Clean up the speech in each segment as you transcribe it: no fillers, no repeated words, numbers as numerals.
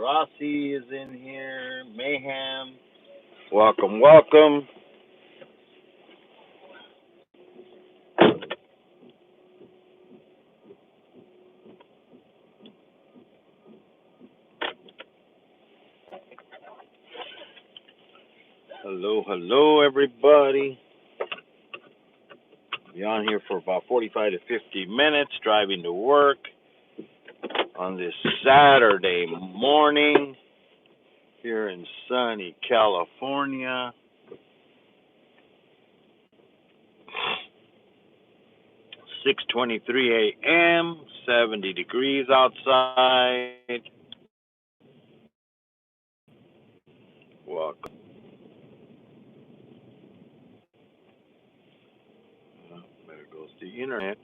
Rossi is in here. Mayhem. Welcome, welcome. Hello, hello, everybody. Be on here for about 45 to 50 minutes driving to work on this Saturday morning here in sunny California. 6:23 a.m., 70 degrees outside. Welcome. There goes the internet.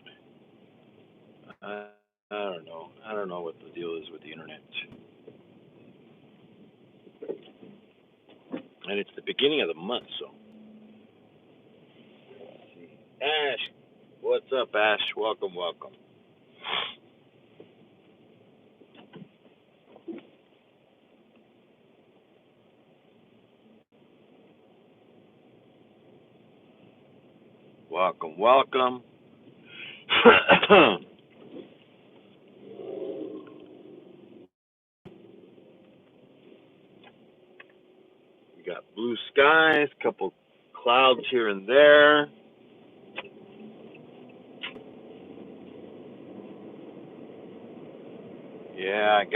I don't know. I don't know what the deal is with the internet. And it's the beginning of the month, so. Let's see. Ash, what's up, Ash? Welcome, welcome. Welcome, welcome. We got blue skies, couple clouds here and there. Yeah, I'm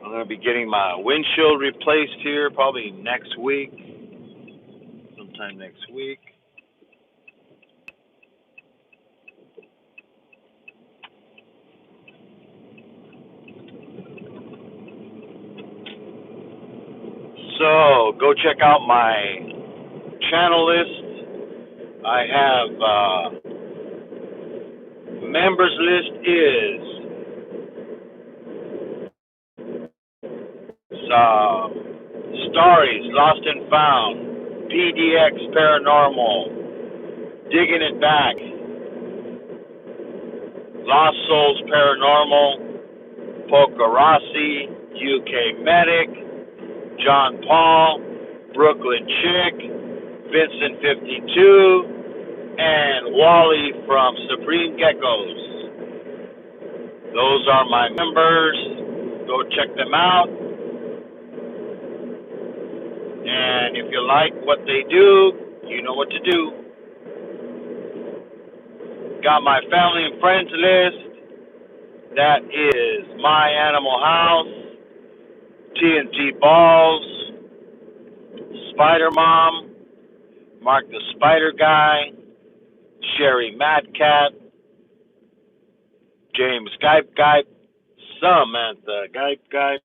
gonna be getting my windshield replaced here probably next week, sometime next week. So go check out my channel list. I have members list is Stories Lost and Found, PDX Paranormal, Digging It Back, Lost Souls Paranormal, Pokerossi, UK Medic, John Paul, Brooklyn Chick, Vincent 52, and Wally from Supreme Geckos. Those are my members. Go check them out. And if you like what they do, you know what to do. Got my family and friends list. That is My Animal House, TNT Balls, Spider Mom, Mark the Spider Guy, Sherry Madcat, James Gype, Samantha Gype,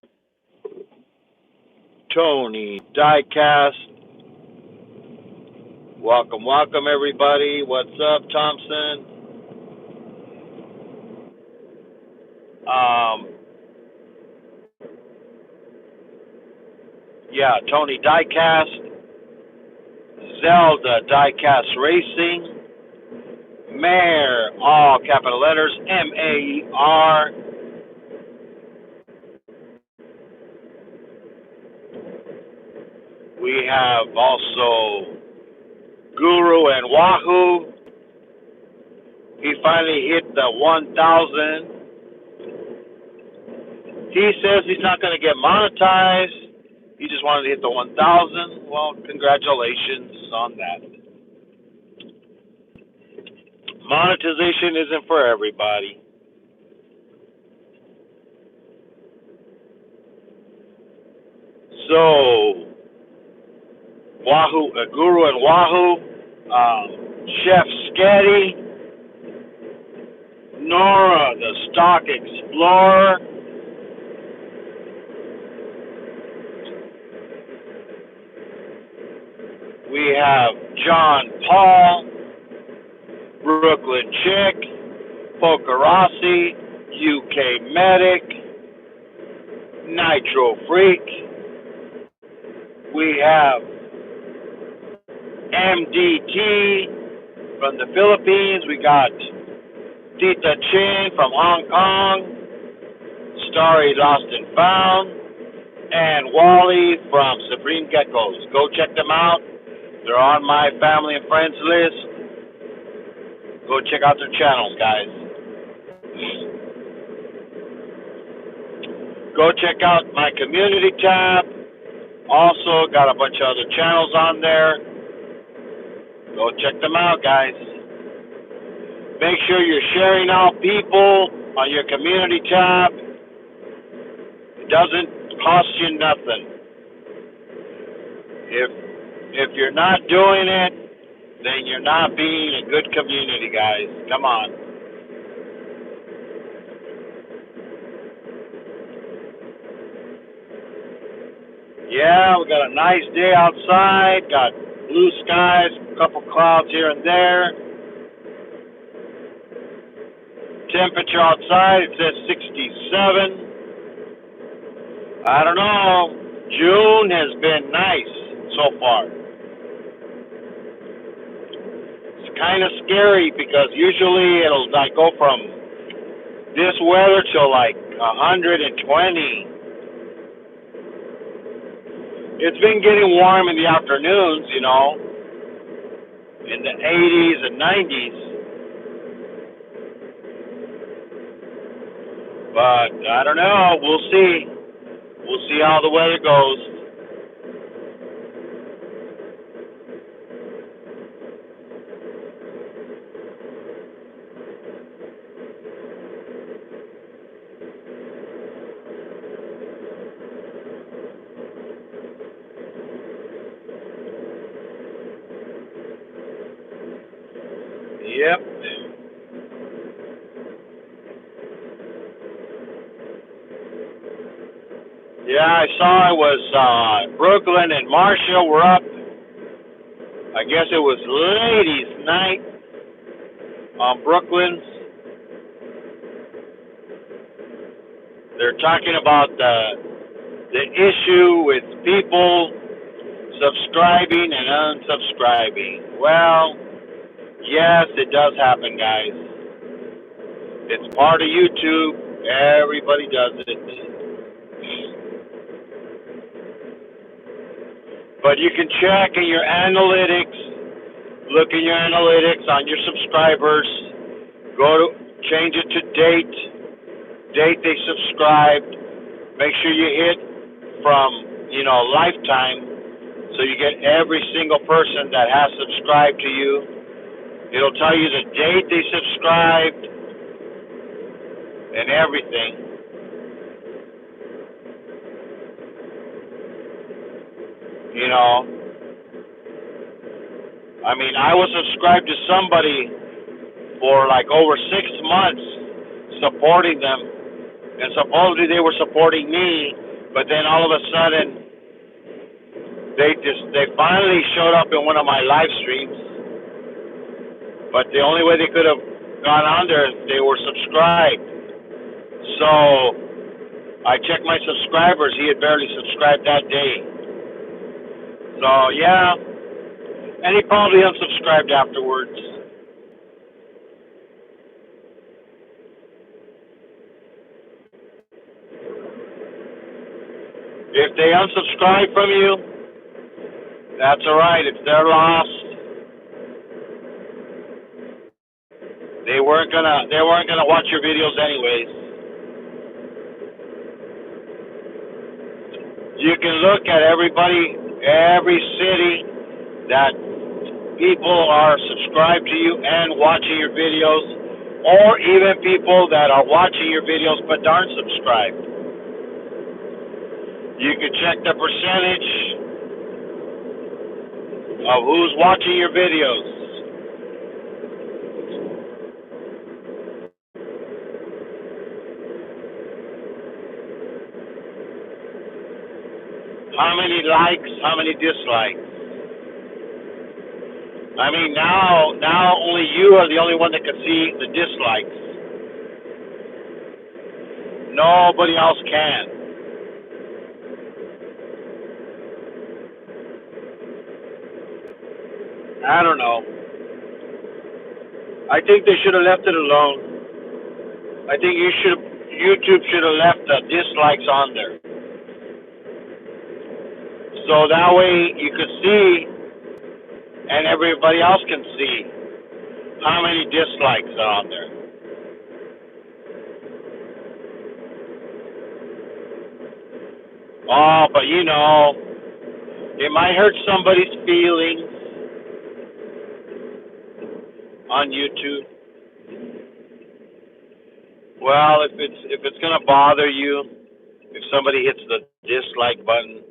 Tony Diecast. Welcome, welcome, everybody. What's up, Thompson? Tony Diecast, Zelda Diecast Racing, Mayor, all capital letters, MAER. We have also Guru and Wahoo. He finally hit the 1,000. He says he's not going to get monetized. He just wanted to hit the 1,000. Well, congratulations on that. Monetization isn't for everybody. So, Wahoo, Guru and Wahoo, Chef Sketty, Nora, the Stock Explorer, we have John Paul, Brooklyn Chick, Pokerossi, UK Medic, Nitro Freak. We have MDT from the Philippines. We got Tita Chin from Hong Kong. Starry Lost and Found, and Wally from Supreme Geckos. Go check them out. They're on my family and friends list. Go check out their channels, guys. Go check out my community tab. Also got a bunch of other channels on there. Go check them out, guys. Make sure you're sharing out people on your community tab. It doesn't cost you nothing. If you're not doing it, then you're not being a good community, guys. Come on. Yeah, we got a nice day outside. Got blue skies, a couple clouds here and there. Temperature outside, it says 67. I don't know. June has been nice so far. It's kind of scary because usually it'll like go from this weather to like 120. It's been getting warm in the afternoons, you know, in the 80s and 90s. But I don't know. We'll see. We'll see how the weather goes. Yep. Yeah, I saw it was Brooklyn and Marshall were up. I guess it was ladies' night on Brooklyn's. They're talking about the issue with people subscribing and unsubscribing. Well, yes, it does happen, guys. It's part of YouTube. Everybody does it. But you can check in your analytics, look in your analytics on your subscribers, go to change it to date they subscribed. Make sure you hit from, lifetime so you get every single person that has subscribed to you. It'll tell you the date they subscribed and everything. I was subscribed to somebody for like over 6 months, supporting them, and supposedly they were supporting me, but then all of a sudden they finally showed up in one of my live streams, but the only way they could have gone on there is they were subscribed. So I checked my subscribers. He had barely subscribed that day. So yeah, and he probably unsubscribed afterwards. If they unsubscribe from you, that's all right. It's their loss. They weren't gonna watch your videos anyways. You can look at everybody, every city that people are subscribed to you and watching your videos, or even people that are watching your videos but aren't subscribed. You can check the percentage of who's watching your videos. How many likes, how many dislikes? Now only you are the only one that can see the dislikes. Nobody else can. I don't know. I think they should have left it alone. I think YouTube should have left the dislikes on there. So that way you could see and everybody else can see how many dislikes are on there. Oh, but you know, it might hurt somebody's feelings on YouTube. Well, if it's gonna bother you, if somebody hits the dislike button,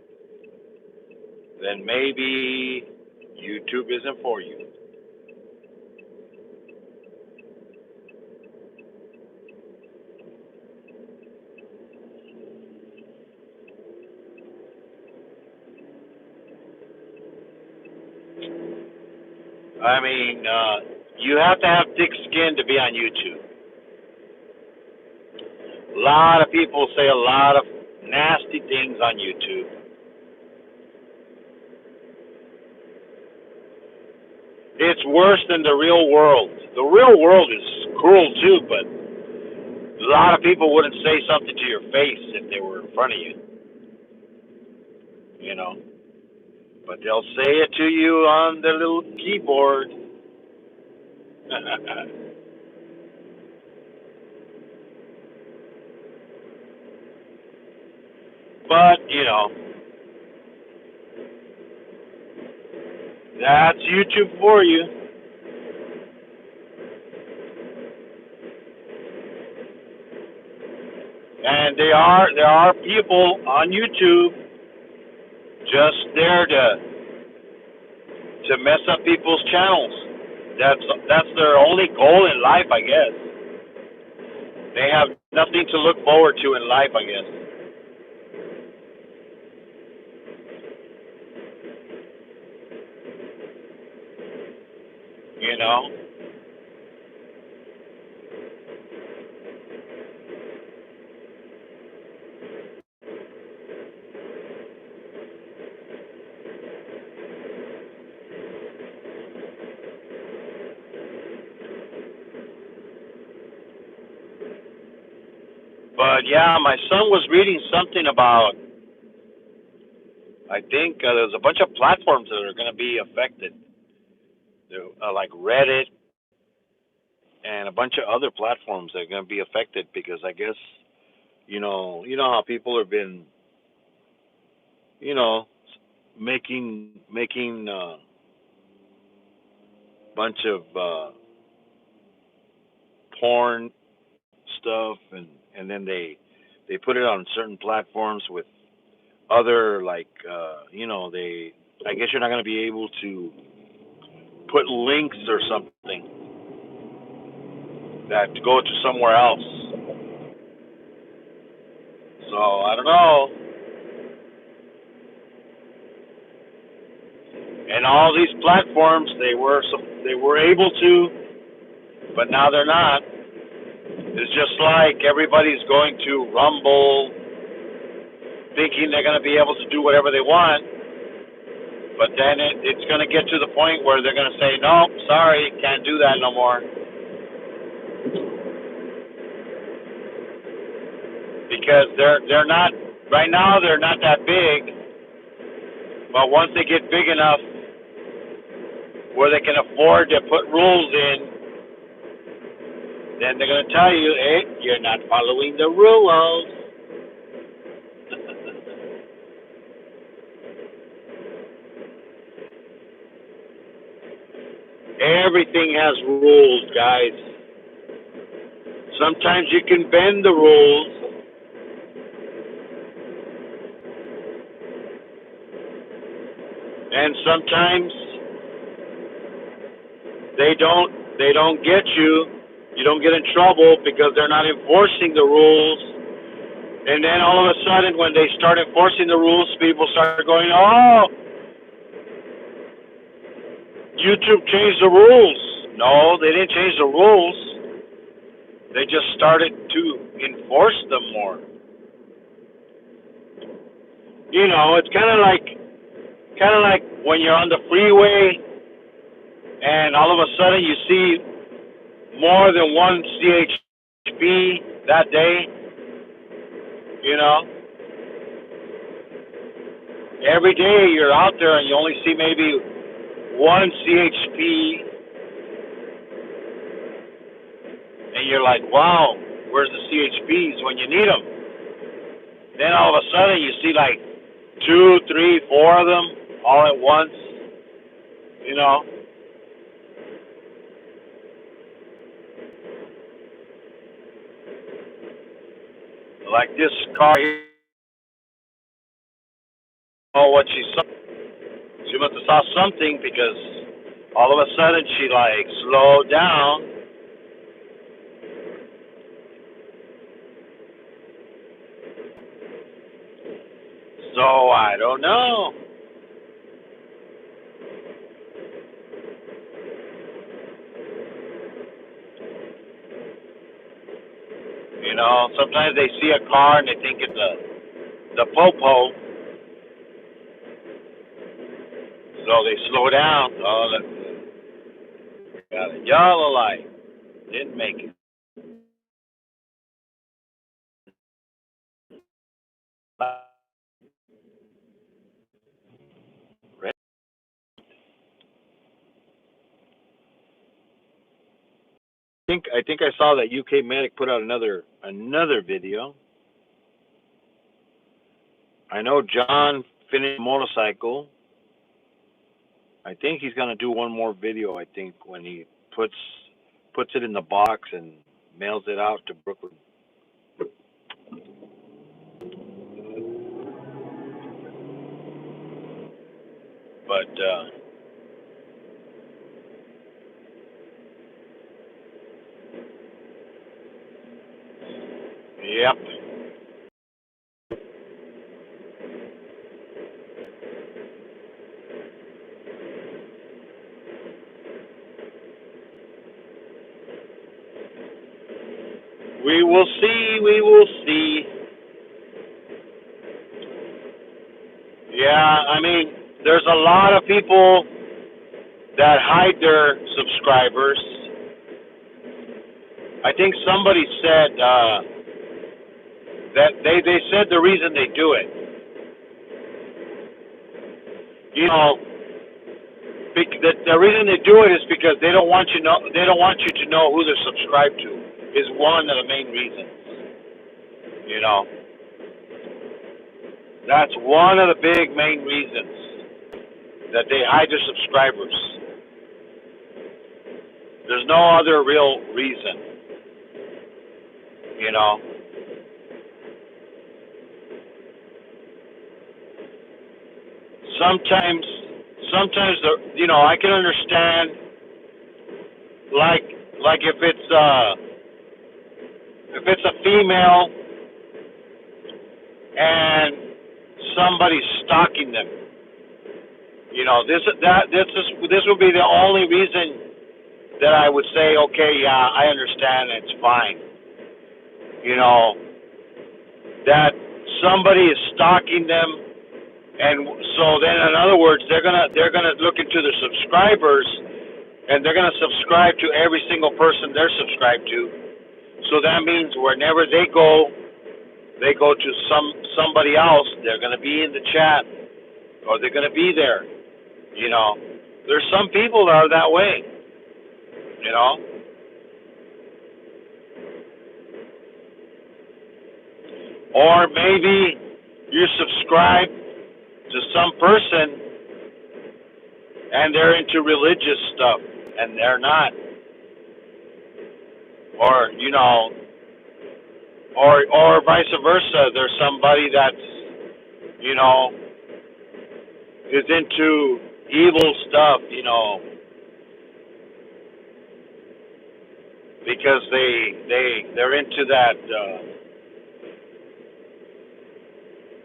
then maybe YouTube isn't for you. I mean, you have to have thick skin to be on YouTube. A lot of people say a lot of nasty things on YouTube. It's worse than the real world. The real world is cruel too, but a lot of people wouldn't say something to your face if they were in front of you, you know. But they'll say it to you on their little keyboard. But, you know, that's YouTube for you. And there are people on YouTube just there to mess up people's channels. That's their only goal in life, I guess. They have nothing to look forward to in life, I guess. You know? But yeah, my son was reading something about, I think there's a bunch of platforms that are going to be affected. Like Reddit and a bunch of other platforms that are going to be affected because I guess, you know how people have been, you know, making bunch of porn stuff and then they put it on certain platforms with other like they I guess you're not going to be able to put links or something that go to somewhere else. So I don't know. And all these platforms they were able to, but now they're not. It's just like everybody's going to Rumble, thinking they're going to be able to do whatever they want, but then it's going to get to the point where they're going to say, no, sorry, can't do that no more. Because they're not, right now they're not that big, but once they get big enough where they can afford to put rules in, then they're going to tell you, hey, you're not following the rules. Everything has rules, guys. Sometimes you can bend the rules. And sometimes they don't get you. You don't get in trouble because they're not enforcing the rules. And then all of a sudden, when they start enforcing the rules, people start going, oh, YouTube changed the rules. No, they didn't change the rules. They just started to enforce them more. You know, it's kind of like when you're on the freeway and all of a sudden you see more than one CHP that day. You know, every day you're out there and you only see maybe one CHP, and you're like, wow, where's the CHPs when you need them? Then all of a sudden you see like 2, 3, 4 of them all at once. You know, like this car here. Oh, what she saw. She must have saw something because all of a sudden she like slowed down. So I don't know. You know, sometimes they see a car and they think it's the popo, so they slow down. Oh, got a yellow light. Didn't make it. I think I saw that UK Medic put out another video. I know John finished motorcycle. I think he's gonna do one more video. I think when he puts it in the box and mails it out to Brooklyn. But yep. We will see. We will see. Yeah, I mean, there's a lot of people that hide their subscribers. I think somebody said that they said the reason they do it. You know, the reason they do it is because they don't want you to know who they're subscribed to. Is one of the main reasons. You know, that's one of the big main reasons that they hide their subscribers. There's no other real reason. You know. Sometimes I can understand, like if it's a female and somebody's stalking them. You know, this would be the only reason that I would say, okay, yeah, I understand, it's fine. You know, that somebody is stalking them, and so then, in other words, they're gonna look into their subscribers, and they're gonna subscribe to every single person they're subscribed to. So that means whenever they go to somebody else, they're gonna be in the chat, or they're gonna be there. You know, there's some people that are that way. You know. Or maybe you subscribe to some person and they're into religious stuff and they're not. Or, you know, or vice versa. There's somebody that's, you know, is into evil stuff, you know, because they're into that.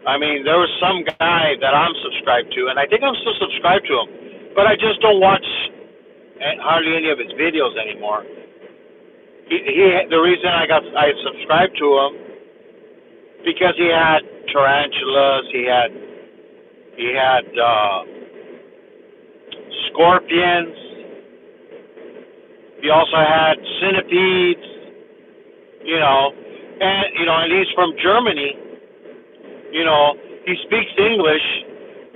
I mean, there was some guy that I'm subscribed to, and I think I'm still subscribed to him, but I just don't watch hardly any of his videos anymore. The reason I subscribed to him because he had tarantulas, he had scorpions, he also had centipedes, you know, and he's from Germany. You know, he speaks English,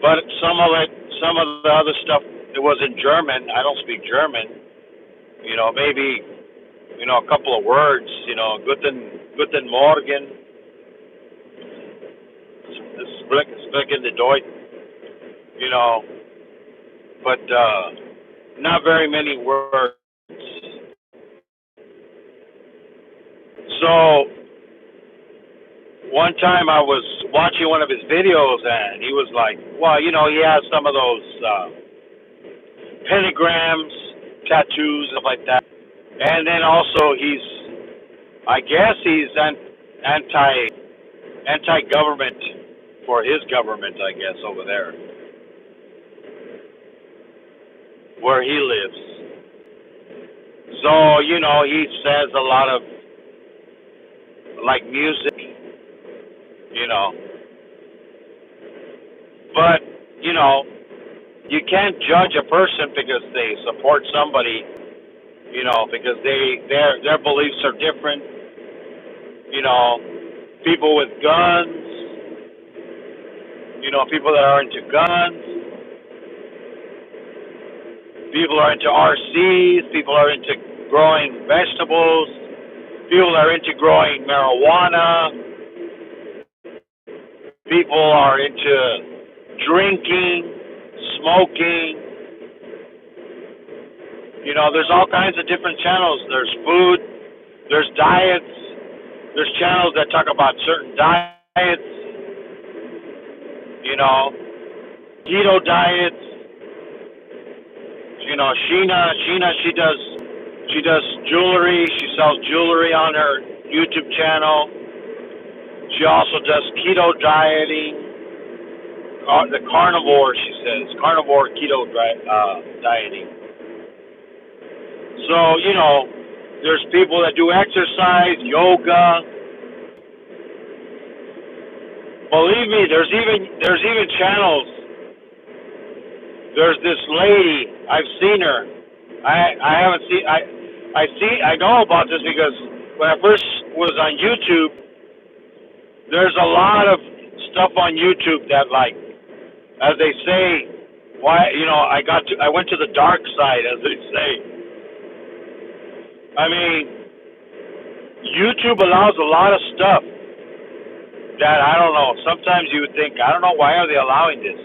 but some of the other stuff, it was in German. I don't speak German. You know, maybe, you know, a couple of words. You know, Guten Morgen, sprechen the Deutsch. You know, but not very many words. So one time I was watching one of his videos, and he was like, well, you know, he has some of those pentagrams, tattoos, stuff like that. And then also I guess he's anti-government for his government, I guess, over there where he lives. So, you know, he says a lot of like music, you know. But, you know, you can't judge a person because they support somebody, you know, because their beliefs are different. You know, people with guns, you know, people that are into guns, people are into RCs, people are into growing vegetables, people are into growing marijuana, people are into drinking, smoking. You know, there's all kinds of different channels. There's food, there's diets, there's channels that talk about certain diets, you know, keto diets. You know, Sheena, she does jewelry. She sells jewelry on her YouTube channel. She also does keto dieting, the carnivore. She says carnivore keto dieting. So you know, there's people that do exercise, yoga. Believe me, there's even channels. There's this lady. I've seen her. I haven't seen. I know about this because when I first was on YouTube, there's a lot of stuff on YouTube that, like, as they say, why, you know, I went to the dark side, as they say. I mean, YouTube allows a lot of stuff that, I don't know, sometimes you would think, I don't know, why are they allowing this?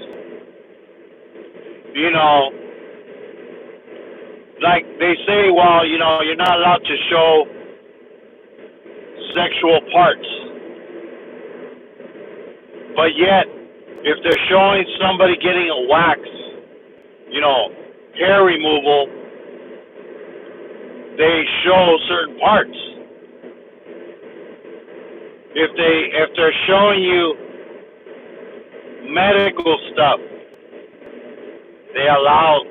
You know, like they say, well, you know, you're not allowed to show sexual parts. But yet, if they're showing somebody getting a wax, you know, hair removal, they show certain parts. If they're showing you medical stuff, they allow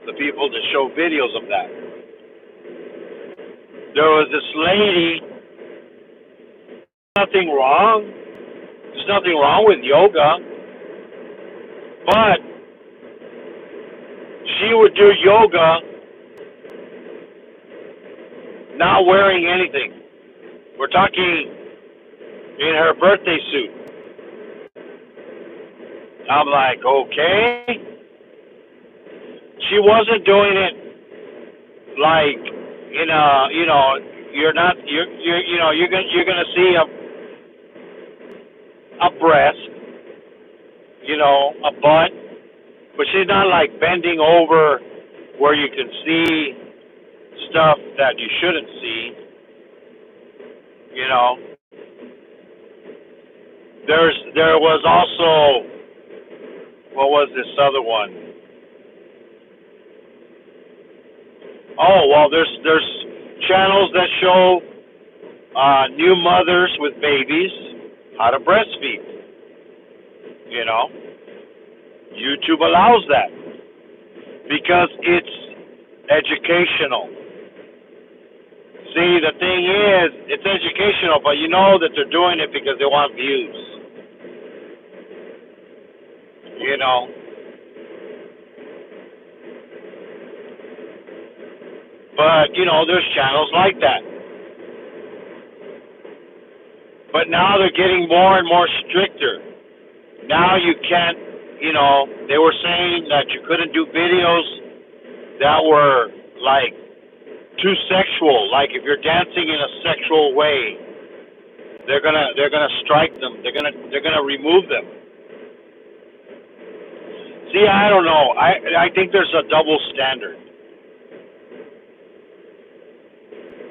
the people to show videos of that. There was this lady, nothing wrong. There's nothing wrong with yoga, but she would do yoga not wearing anything. We're talking in her birthday suit. I'm like, okay. She wasn't doing it like you know, you're gonna see a breast, you know, a butt, but she's not like bending over where you can see stuff that you shouldn't see, you know. There was also, what was this other one? Oh, well, there's channels that show new mothers with babies how to breastfeed. You know, YouTube allows that because it's educational. See, the thing is, it's educational, but you know that they're doing it because they want views. You know. But, you know, there's channels like that. But now they're getting more and more stricter. Now you can't, they were saying that you couldn't do videos that were like too sexual. Like if you're dancing in a sexual way, they're gonna strike them. They're gonna remove them. See, I don't know. I think there's a double standard.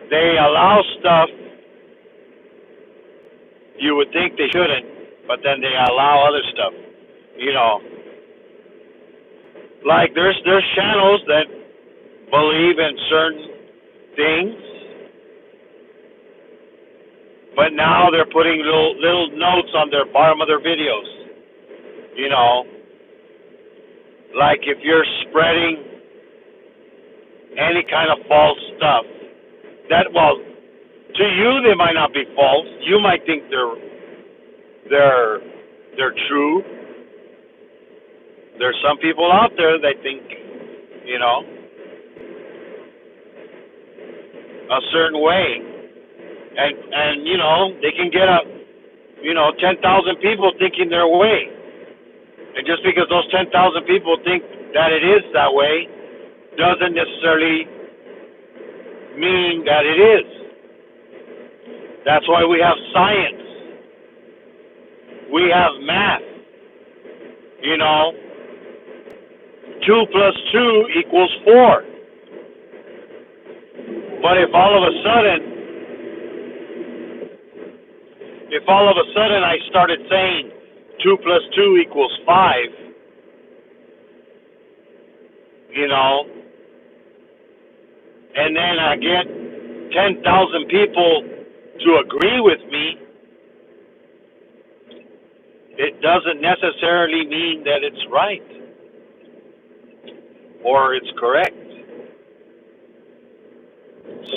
They allow stuff you would think they shouldn't, but then they allow other stuff. You know, like there's channels that believe in certain things, but now they're putting little notes on their bottom of their videos. You know, like if you're spreading any kind of false stuff, to you they might not be false. You might think they're true. There's some people out there that think, a certain way, and they can get 10,000 people thinking their way, and just because those 10,000 people think that it is that way, doesn't necessarily mean that it is. That's why we have science. We have math. 2 plus 2 equals 4. But if all of a sudden I started saying 2 plus 2 equals 5, and then I get 10,000 people to agree with me, it doesn't necessarily mean that it's right or it's correct.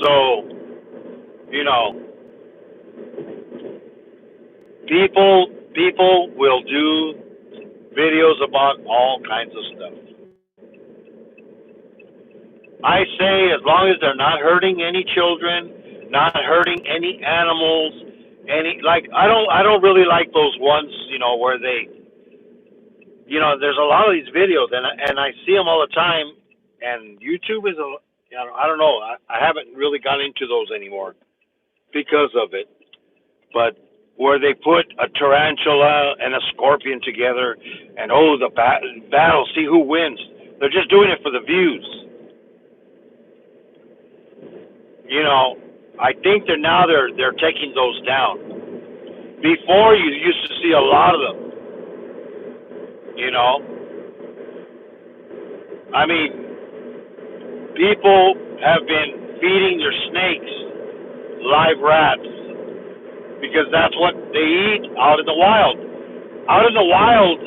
So, people will do videos about all kinds of stuff. I say as long as they're not hurting any children, not hurting any animals, I don't really like those ones, where they, there's a lot of these videos and I see them all the time, and YouTube is I don't know, I haven't really got into those anymore because of it. But where they put a tarantula and a scorpion together, and the battle, see who wins. They're just doing it for the views. I think they're taking those down. Before, you used to see a lot of them. I mean, people have been feeding their snakes live rats because that's what they eat out in the wild. Out in the wild,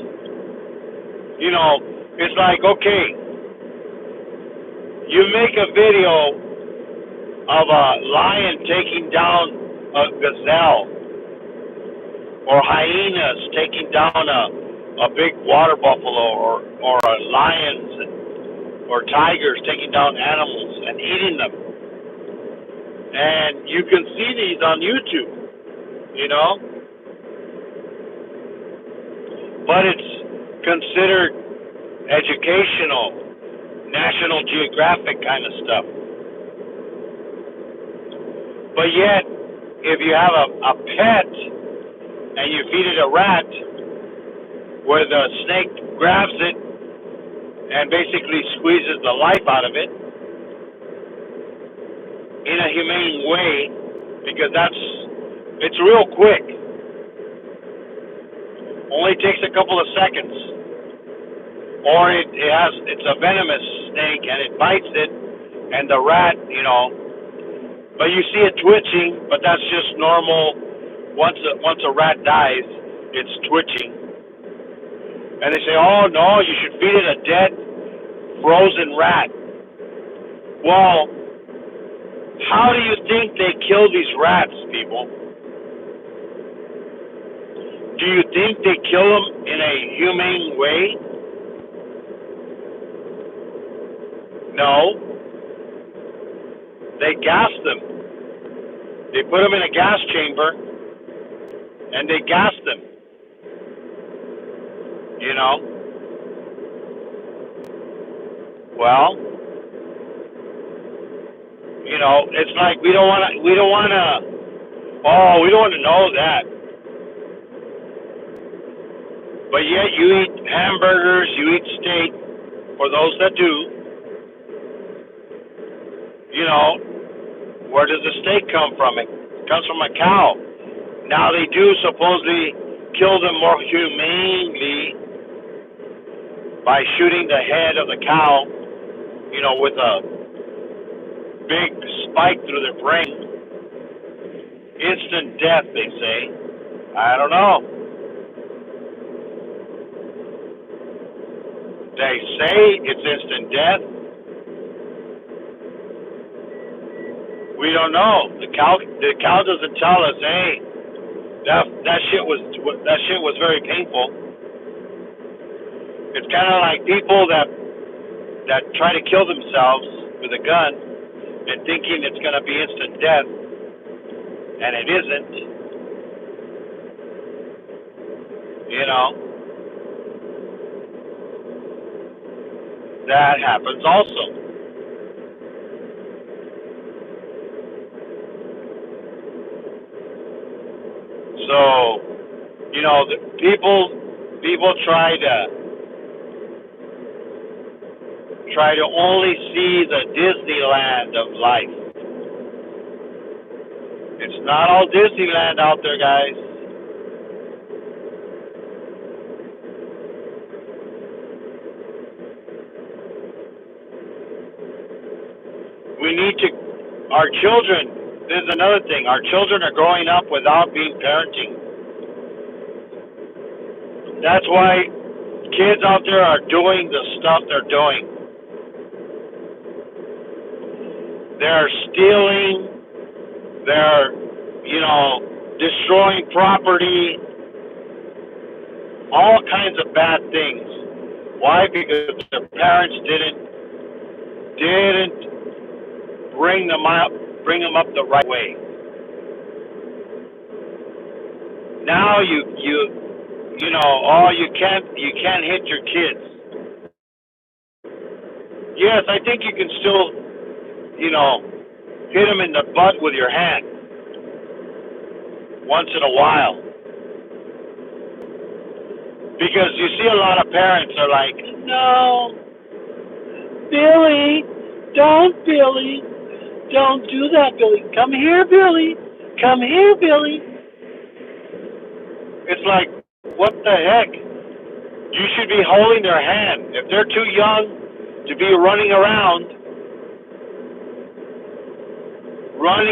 it's like, okay, you make a video of a lion taking down a gazelle, or hyenas taking down a big water buffalo, or lions or tigers taking down animals and eating them. And you can see these on YouTube, but it's considered educational, National Geographic kind of stuff. But yet, if you have a pet and you feed it a rat, where the snake grabs it and basically squeezes the life out of it in a humane way, because it's real quick. Only takes a couple of seconds. Or it's a venomous snake and it bites it, and the rat, but you see it twitching, but that's just normal. Once a rat dies, it's twitching. And they say, oh no, you should feed it a dead, frozen rat. Well, how do you think they kill these rats, people? Do you think they kill them in a humane way? No. They gas them. They put them in a gas chamber, and they gassed them. You know, well, it's like we don't want to know that. But yet you eat hamburgers, you eat steak. For those that do, where does the steak come from? It comes from a cow. Now they do supposedly kill them more humanely by shooting the head of the cow, with a big spike through their brain. Instant death, they say. I don't know. They say it's instant death. We don't know. The cow doesn't tell us, hey, that shit was very painful. It's kind of like people that try to kill themselves with a gun and thinking it's going to be instant death, and it isn't. That happens also. So, the people try to only see the Disneyland of life. It's not all Disneyland out there, guys. Our children, this is another thing, our children are growing up without being parenting. That's why kids out there are doing the stuff they're doing. They're stealing, they're, destroying property, all kinds of bad things. Why? Because their parents didn't bring them up the right way. Now you can't hit your kids. Yes, I think you can still, hit them in the butt with your hand once in a while. Because you see a lot of parents are like, no, Billy, don't do that, Billy. Come here, Billy. Come here, Billy. It's like, what the heck? You should be holding their hand. If they're too young to be running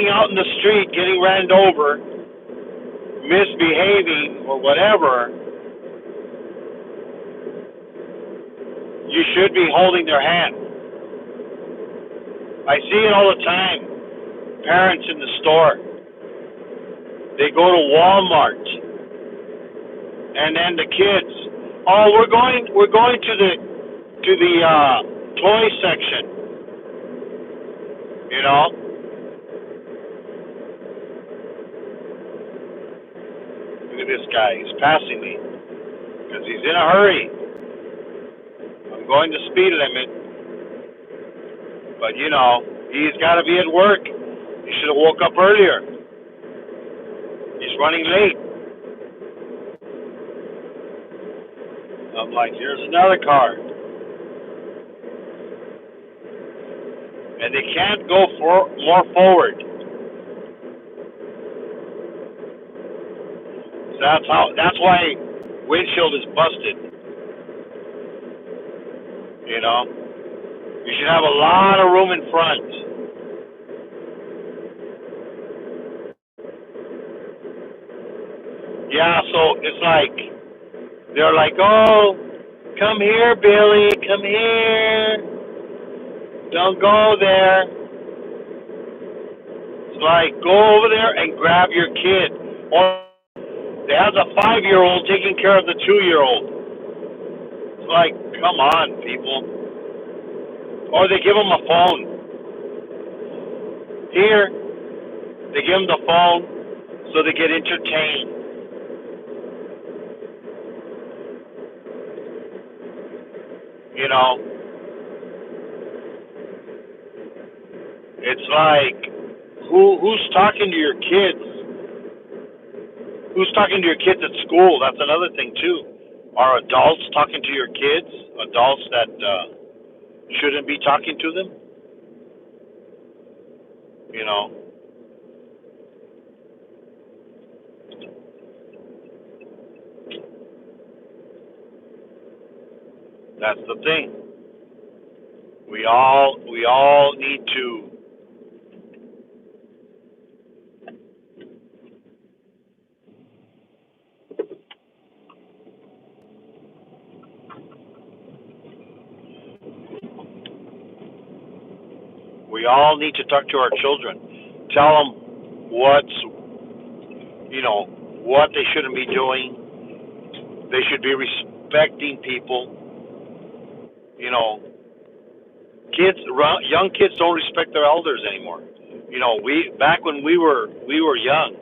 out in the street, getting ran over, misbehaving, or whatever, you should be holding their hand. I see it all the time. Parents in the store, they go to Walmart, and then the kids, oh, we're going to the toy section. Look at this guy. He's passing me because he's in a hurry. I'm going the speed limit, but he's got to be at work. He should have woke up earlier. He's running late. I'm like, here's another car. And they can't go more forward. So that's why windshield is busted. You should have a lot of room in front. Yeah, so it's like, they're like, oh, come here, Billy, come here. Don't go there. It's like, go over there and grab your kid. Or they have the 5-year-old taking care of the 2-year-old. It's like, come on, people. Or they give them a phone. Here, they give them the phone so they get entertained. You know, it's like who's talking to your kids? Who's talking to your kids at school? That's another thing too. Are adults talking to your kids? Adults that shouldn't be talking to them? You know, that's the thing. We all need to. We all need to talk to our children. Tell them what they shouldn't be doing. They should be respecting people. You know, young kids don't respect their elders anymore. You know, we back when we were young,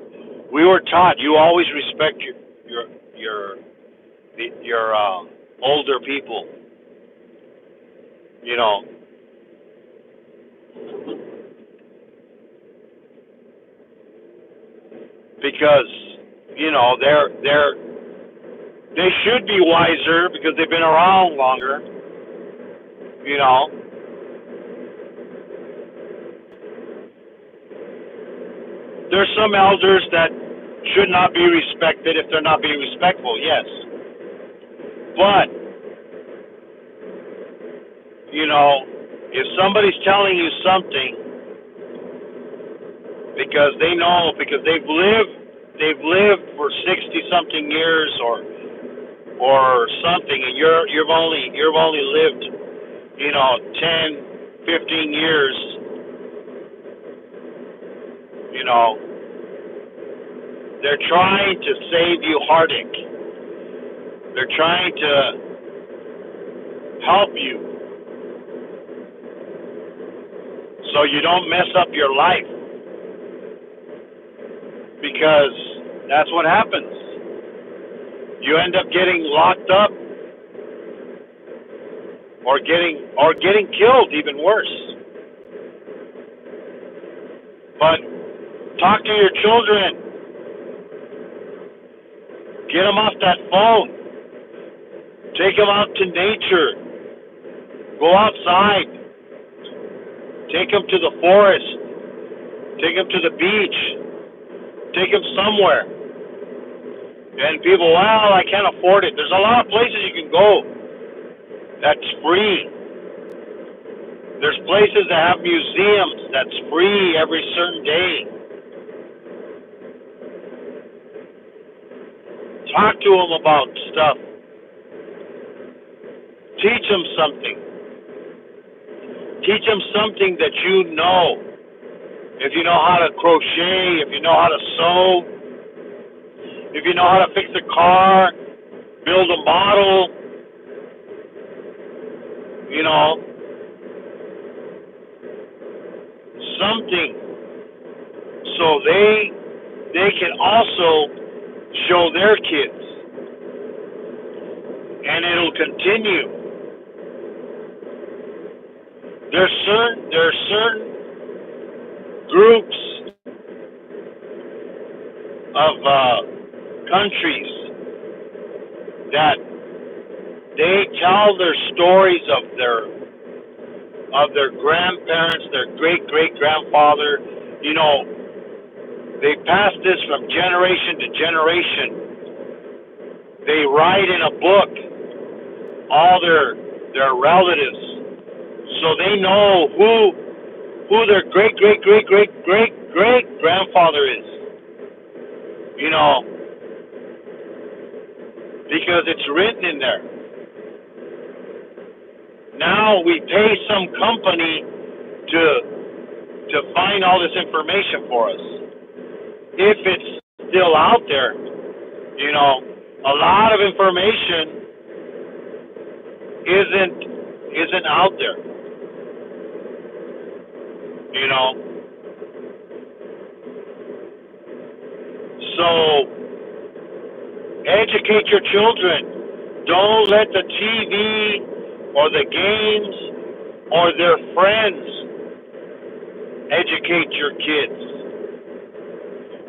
we were taught you always respect your your your older people. You know, because they should be wiser because they've been around longer. You know, there's some elders that should not be respected if they're not being respectful. Yes, but if somebody's telling you something because they've lived for 60 something years or something, and you've only lived 10, 15 years. you know they're trying to save you heartache. They're trying to help you so you don't mess up your life, because that's what happens. You end up getting locked up or getting killed, even worse. But talk to your children. Get them off that phone. Take them out to nature. Go outside. Take them to the forest. Take them to the beach. Take them somewhere. And people, well, I can't afford it. There's a lot of places you can go that's free. There's places that have museums that's free every certain day. Talk to them about stuff. Teach them something. Teach them something that you know. If you know how to crochet, if you know how to sew, if you know how to fix a car, build a model, something, so they can also show their kids, and it'll continue. There's certain groups of countries that they tell their stories of their grandparents, their great great grandfather. They pass this from generation to generation. They write in a book all their relatives, so they know who their great great great great great great grandfather is. Because it's written in there. Now we pay some company to find all this information for us. If it's still out there, a lot of information isn't out there. So educate your children. Don't let the TV or the games or their friends educate your kids,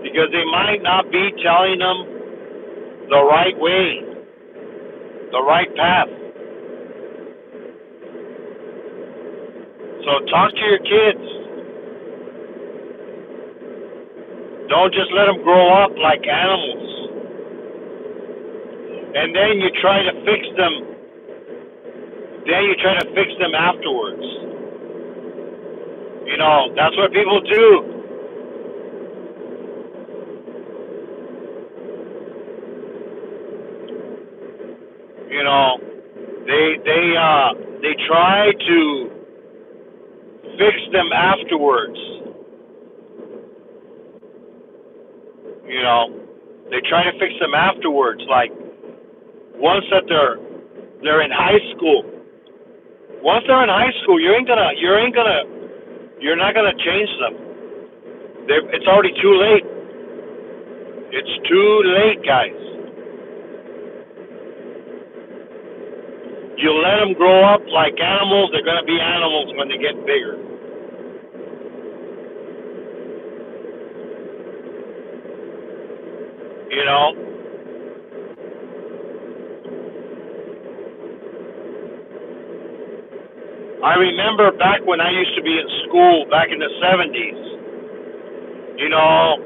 because they might not be telling them the right way, the right path. So talk to your kids. Don't just let them grow up like animals. And then you try to fix them. Afterwards. You know, that's what people do. You know, they try to fix them afterwards. You know, they try to fix them afterwards. Like once that they're in high school. Once they're in high school, you're not gonna change them. It's already too late. It's too late, guys. You let them grow up like animals, they're gonna be animals when they get bigger. You know? I remember back when I used to be in school back in the 70s. You know,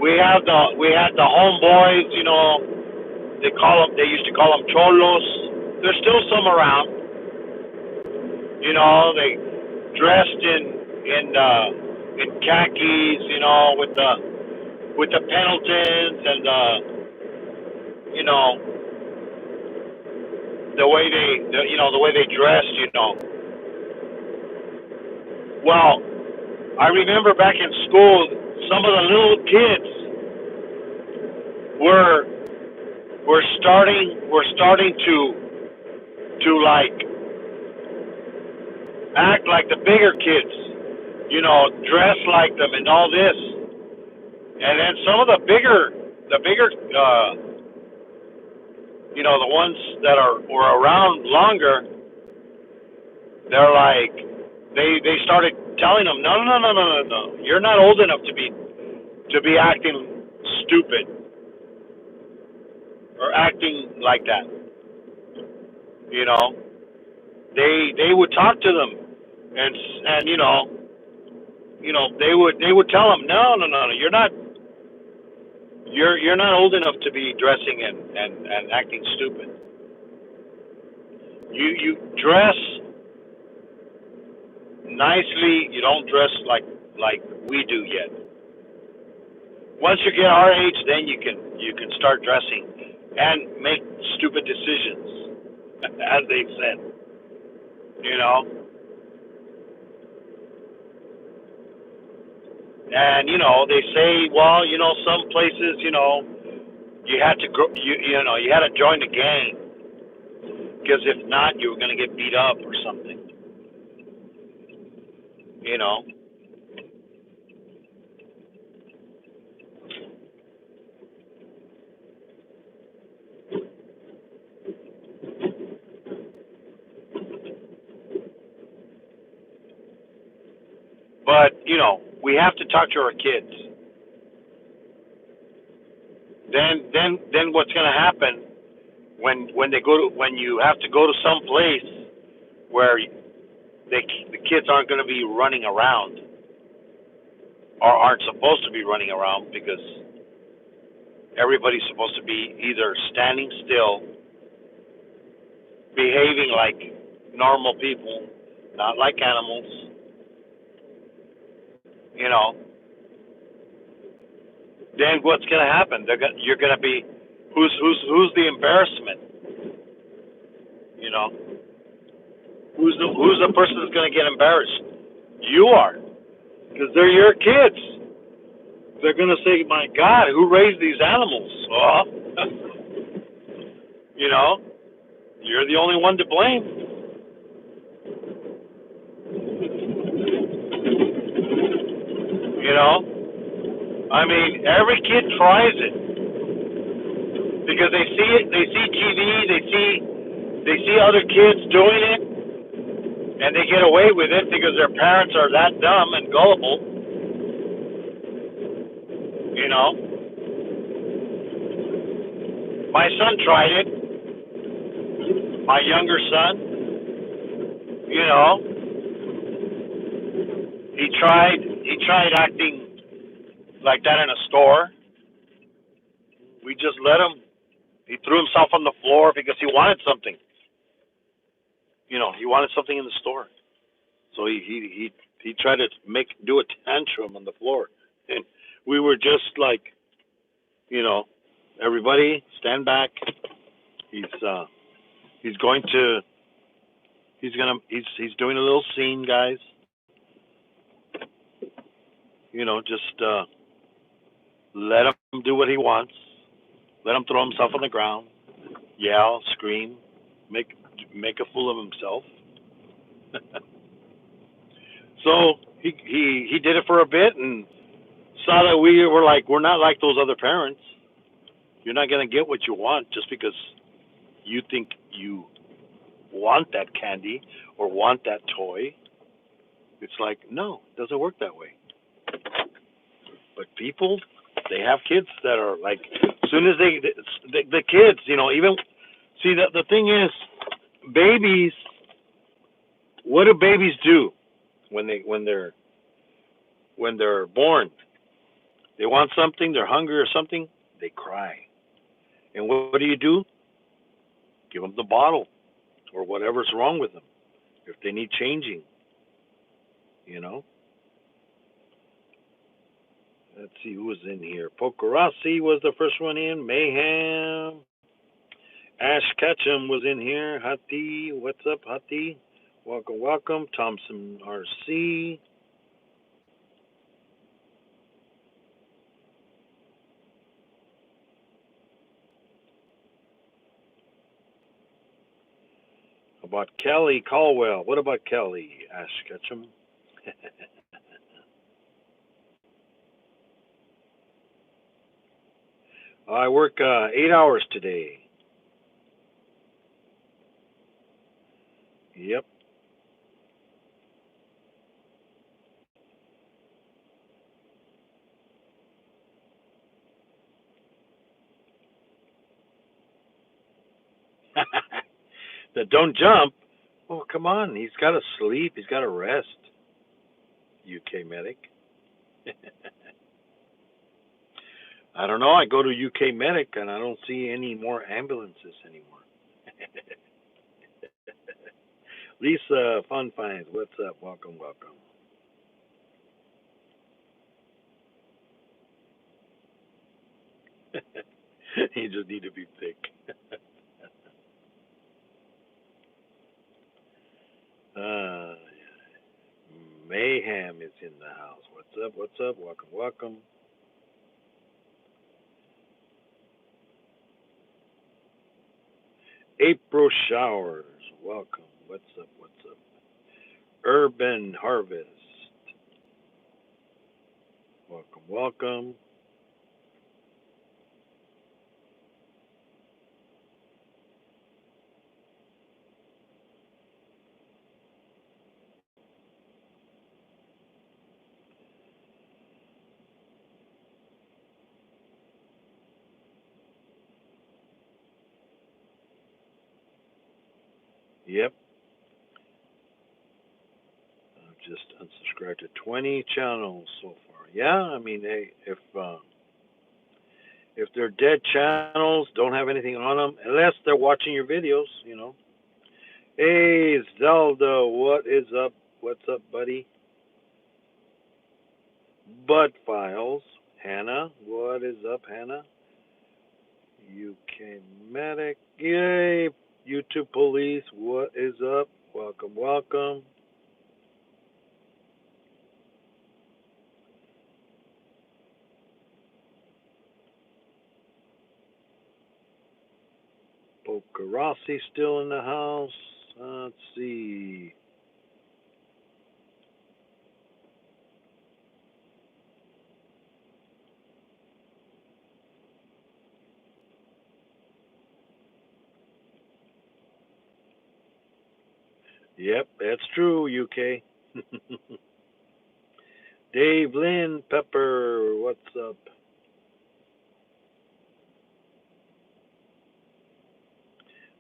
we had the homeboys. You know, they used to call them cholos. There's still some around. You know, they dressed in khakis. You know, with the Pendletons and you know, the way they dressed. You know. Well, I remember back in school, some of the little kids were starting to like act like the bigger kids, you know, dress like them and all this. And then some of the bigger you know, the ones that were around longer, they're like, they started telling them, no, you're not old enough to be acting stupid or acting like that. You know, they would talk to them, and you know, they would tell them, no, you're not old enough to be dressing and acting stupid. You dress nicely. You don't dress like we do yet. Once you get our age, then you can start dressing and make stupid decisions, as they said. You know, and you know they say, well, you know, some places, you know, you had to go, you know, you had to join the gang, because if not, you were going to get beat up or something. You know. But, you know, we have to talk to our kids. Then what's going to happen when you have to go to some place where the kids aren't going to be running around, or aren't supposed to be running around, because everybody's supposed to be either standing still, behaving like normal people, not like animals. You know, then what's going to happen? You're going to be, who's the embarrassment? You know, who's the person that's going to get embarrassed? You are, because they're your kids. They're going to say, "My God, who raised these animals?" Oh, you know, you're the only one to blame. You know, I mean, every kid tries it because they see it. They see TV. They see other kids doing it, And they get away with it because their parents are that dumb and gullible. You know, my son tried it. My younger son, you know, he tried acting like that in a store. We just let him. He threw himself on the floor because he wanted something. You know, he wanted something in the store. So he tried to do a tantrum on the floor, and we were just like, you know, everybody stand back. He's he's going to he's doing a little scene, guys. You know, just let him do what he wants. Let him throw himself on the ground, yell, scream, make make a fool of himself. So he did it for a bit and saw that we were like, we're not like those other parents. You're not gonna get what you want just because you think you want that candy or want that toy. It's like, no, it doesn't work that way. But people, they have kids that are like, as soon as the kids, you know, even see the thing is, babies. What do babies do when they're born? They want something, they're hungry or something, they cry. And what do? Give them the bottle or whatever's wrong with them. If they need changing, you know. Let's see who was in here. Pokerossi was the first one in. Mayhem. Ash Ketchum was in here. Hati, what's up, Hati? Welcome, welcome. Thompson RC. About Kelly Caldwell. What about Kelly? Ash Ketchum. I work 8 hours today. Yep. That don't jump. Oh, come on. He's got to sleep. He's got to rest. UK medic. I don't know. I go to UK medic and I don't see any more ambulances anymore. Lisa Fun Finds, what's up? Welcome, welcome. You just need to be thick. uh, Mayhem is in the house. What's up? What's up? Welcome, welcome. April Showers, welcome. What's up? What's up? Urban Harvest, welcome, welcome. Yep. I've just unsubscribed to 20 channels so far. Yeah, I mean, hey, if they're dead channels, don't have anything on them, unless they're watching your videos, you know. Hey, Zelda, what is up? What's up, buddy? Bud Files, Hannah, what is up, Hannah? UK Medic, yay! YouTube Police, what is up? Welcome, welcome. Pokerossi still in the house. Let's see. Yep, that's true, UK. Dave Lynn Pepper, what's up?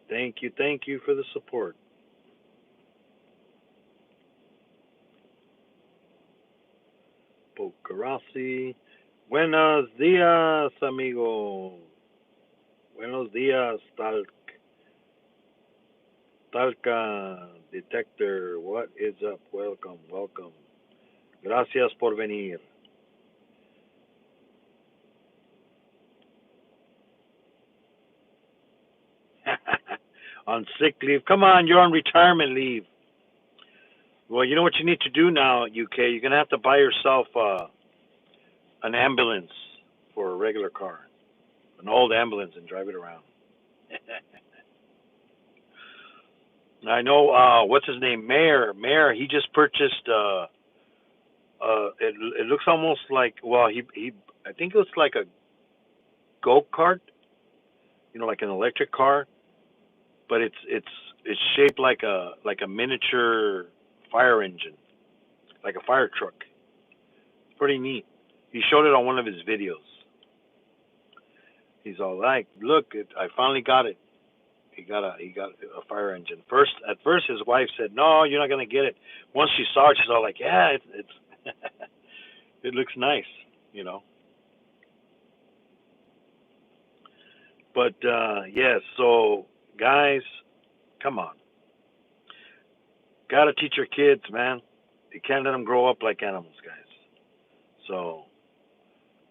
Thank you for the support. Pocarasi. Buenos dias, amigo. Buenos dias, Talca Detector. What is up? Welcome, welcome. Gracias por venir. On sick leave. Come on, you're on retirement leave. Well, you know what you need to do now, UK? You're going to have to buy yourself an ambulance for a regular car, an old ambulance, and drive it around. I know, what's his name? Mayor, he just purchased, it looks almost like, well, I think it's like a go-kart, like an electric car, but it's shaped like a miniature fire engine, like a fire truck. It's pretty neat. He showed it on one of his videos. He's all like, "Look, I finally got it." He got a fire engine. At first, his wife said, "No, you're not gonna get it." Once she saw it, she's all like, "Yeah, it's it looks nice, you know." But yeah, so guys, come on, gotta teach your kids, man. You can't let them grow up like animals, guys. So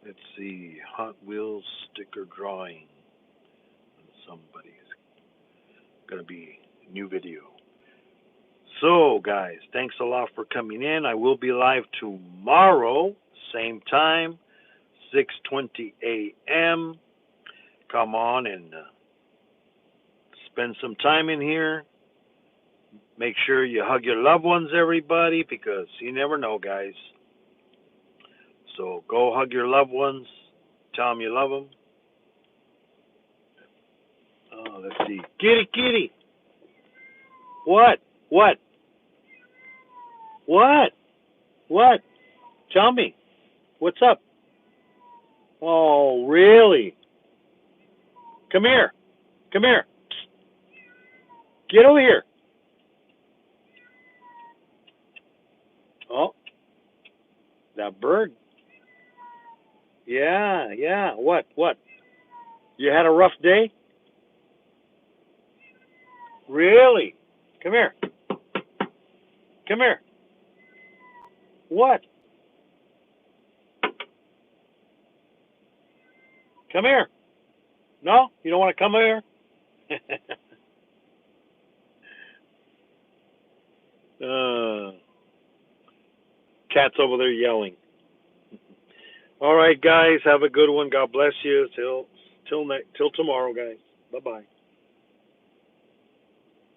let's see, Hot Wheels sticker drawing. Somebody's gonna be new video. So guys, thanks a lot for coming in. I will be live tomorrow, same time, 6:20 a.m. Come on and spend some time in here. Make sure you hug your loved ones, everybody, because you never know, guys. So go hug your loved ones. Tell them you love them. Oh, let's see. Kitty, kitty. What? What? What? What? Tell me. What's up? Oh, really? Come here. Come here. Get over here. Oh, that bird. Yeah, yeah. What? What? You had a rough day? Really? Come here. Come here. What? Come here. No? You don't want to come here? uh, cat's over there yelling. All right, guys. Have a good one. God bless you. Till tomorrow, guys. Bye bye.